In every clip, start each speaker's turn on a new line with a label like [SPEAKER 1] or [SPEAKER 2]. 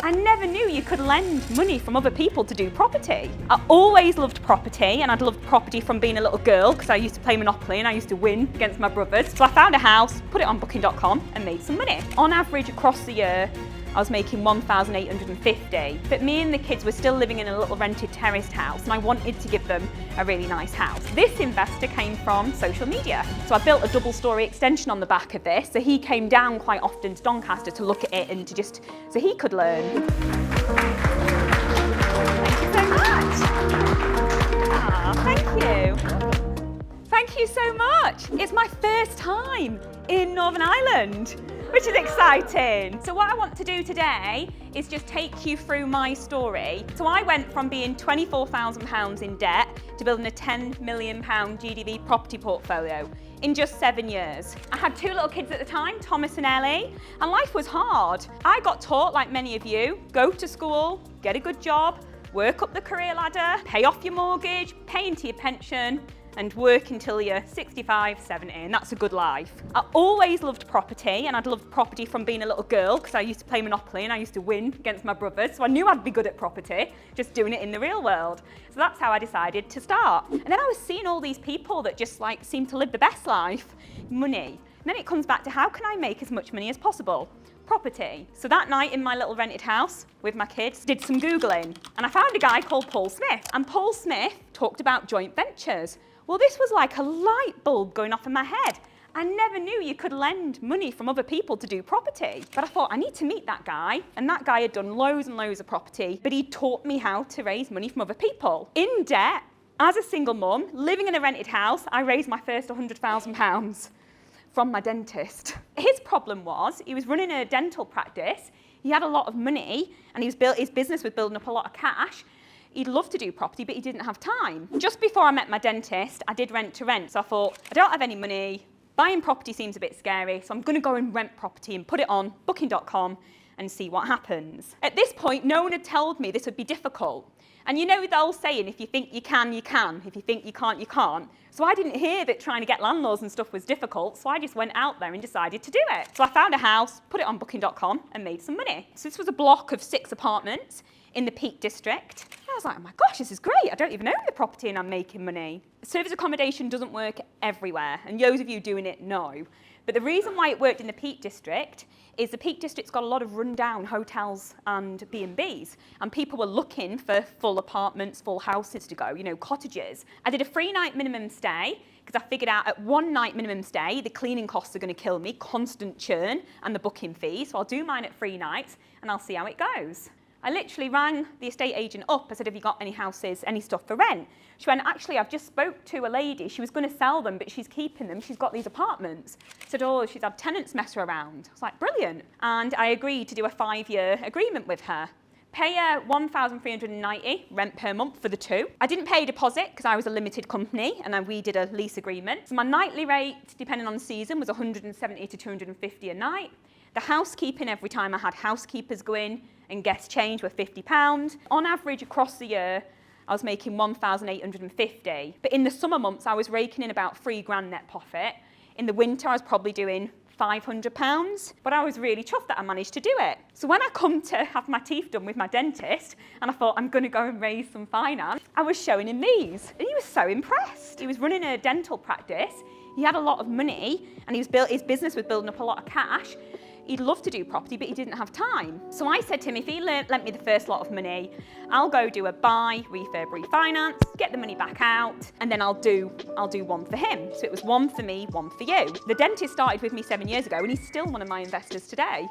[SPEAKER 1] I never knew you could lend money from other people to do property. I always loved property, and I'd loved property from being a little girl because I used to play Monopoly and I used to win against my brothers. So I found a house, put it on booking.com and made some money. On average across the year, I was making $1,850, but me and the kids were still living in a little rented terraced house and I wanted to give them a really nice house. This investor came from social media. So I built a double-storey extension on the back of this, so he came down quite often to Doncaster to look at it and so he could learn. Thank you so much. Thank you. Thank you so much. It's my first time in Northern Ireland, which is exciting. So what I want to do today is just take you through my story. So I went from being £24,000 in debt to building a £10 million GDV property portfolio in just 7 years. I had 2 little kids at the time, Thomas and Ellie, and life was hard. I got taught, like many of you, go to school, get a good job, work up the career ladder, pay off your mortgage, pay into your pension, and work until you're 65, 70, and that's a good life. I always loved property, and I'd loved property from being a little girl because I used to play Monopoly and I used to win against my brothers, so I knew I'd be good at property, just doing it in the real world. So that's how I decided to start. And then I was seeing all these people that just like seem to live the best life, money. And then it comes back to how can I make as much money as possible? Property. So that night in my little rented house with my kids, did some Googling, and I found a guy called Paul Smith. And Paul Smith talked about joint ventures. Well, this was like a light bulb going off in my head. I never knew you could lend money from other people to do property. But I thought, I need to meet that guy. And that guy had done loads and loads of property, but he taught me how to raise money from other people. In debt, as a single mum, living in a rented house, I raised my first £100,000 from my dentist. His problem was, he was running a dental practice, he had a lot of money, and his business was building up a lot of cash. He'd love to do property, but he didn't have time. Just before I met my dentist, I did rent to rent. So I thought, I don't have any money, buying property seems a bit scary, so I'm gonna go and rent property and put it on booking.com and see what happens. At this point, no one had told me this would be difficult. And you know the old saying, if you think you can, you can. If you think you can't, you can't. So I didn't hear that trying to get landlords and stuff was difficult, so I just went out there and decided to do it. So I found a house, put it on booking.com and made some money. So this was a block of 6 apartments in the Peak District. I was like, oh my gosh, this is great. I don't even own the property and I'm making money. Service accommodation doesn't work everywhere, and those of you doing it know. But the reason why it worked in the Peak District is the Peak District's got a lot of rundown hotels and B&Bs, and people were looking for full apartments, full houses to go, you know, cottages. I did a 3-night minimum stay because I figured out at 1 night minimum stay, the cleaning costs are going to kill me, constant churn, and the booking fee. So I'll do mine at 3 nights and I'll see how it goes. I literally rang the estate agent up. I said, have you got any houses, any stuff for rent? She went, actually, I've just spoke to a lady. She was going to sell them, but she's keeping them. She's got these apartments. I said, oh, she's had tenants mess her around. I was like, brilliant. And I agreed to do a 5-year agreement with her. Pay her $1,390 rent per month for the 2. I didn't pay a deposit because I was a limited company and we did a lease agreement. So my nightly rate, depending on the season, was $170 to $250 a night. The housekeeping, every time I had housekeepers go in and guest change, were £50. On average, across the year, I was making $1,850. But in the summer months, I was raking in about £3,000 net profit. In the winter, I was probably doing £500, but I was really chuffed that I managed to do it. So when I come to have my teeth done with my dentist, and I thought I'm going to go and raise some finance, I was showing him these, and he was so impressed. He was running a dental practice, he had a lot of money, and his business was building up a lot of cash. He'd love to do property, but he didn't have time. So I said to him, if he lent me the first lot of money, I'll go do a buy, refurb, refinance, get the money back out, and then I'll do one for him. So it was one for me, one for you. The dentist started with me 7 years ago, and he's still one of my investors today.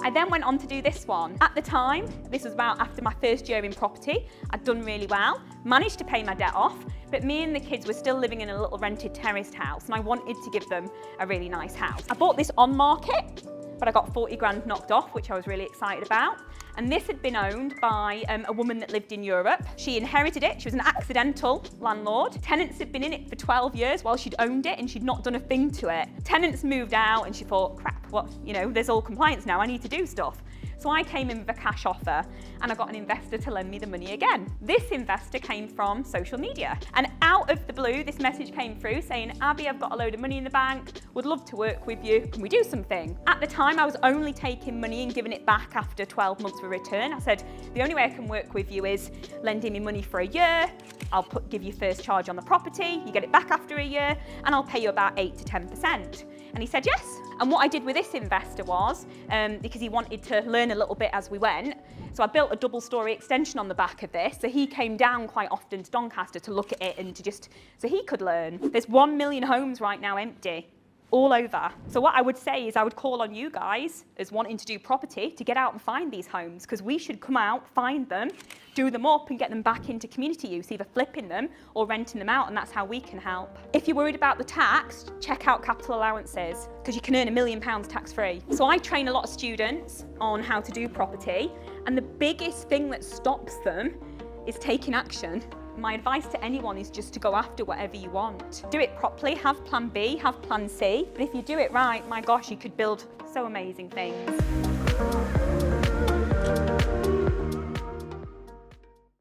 [SPEAKER 1] I then went on to do this one. At the time, this was about after my first year in property, I'd done really well, managed to pay my debt off, but me and the kids were still living in a little rented terraced house, and I wanted to give them a really nice house. I bought this on market, but I got 40 grand knocked off, which I was really excited about. And this had been owned by a woman that lived in Europe. She inherited it. She was an accidental landlord. Tenants had been in it for 12 years while she'd owned it, and she'd not done a thing to it. Tenants moved out, and she thought, crap, what, you know, there's all compliance now. I need to do stuff. So I came in with a cash offer and I got an investor to lend me the money again. This investor came from social media, and out of the blue, this message came through saying, Abby, I've got a load of money in the bank, would love to work with you, can we do something? At the time, I was only taking money and giving it back after 12 months for return. I said, the only way I can work with you is lending me money for a year, I'll give you first charge on the property, you get it back after a year, and I'll pay you about 8 to 10%. And he said yes. And what I did with this investor was, because he wanted to learn a little bit as we went, so I built a double-storey extension on the back of this, so he came down quite often to Doncaster to look at it and so he could learn. There's 1 million homes right now empty, all over. So what I would say is I would call on you guys as wanting to do property to get out and find these homes, because we should come out, find them, do them up and get them back into community use, either flipping them or renting them out, and that's how we can help. If you're worried about the tax, check out capital allowances, because you can earn £1 million tax-free. So I train a lot of students on how to do property, and the biggest thing that stops them is taking action. My advice to anyone is just to go after whatever you want. Do it properly, have plan B, have plan C, but if you do it right, my gosh, you could build so amazing things.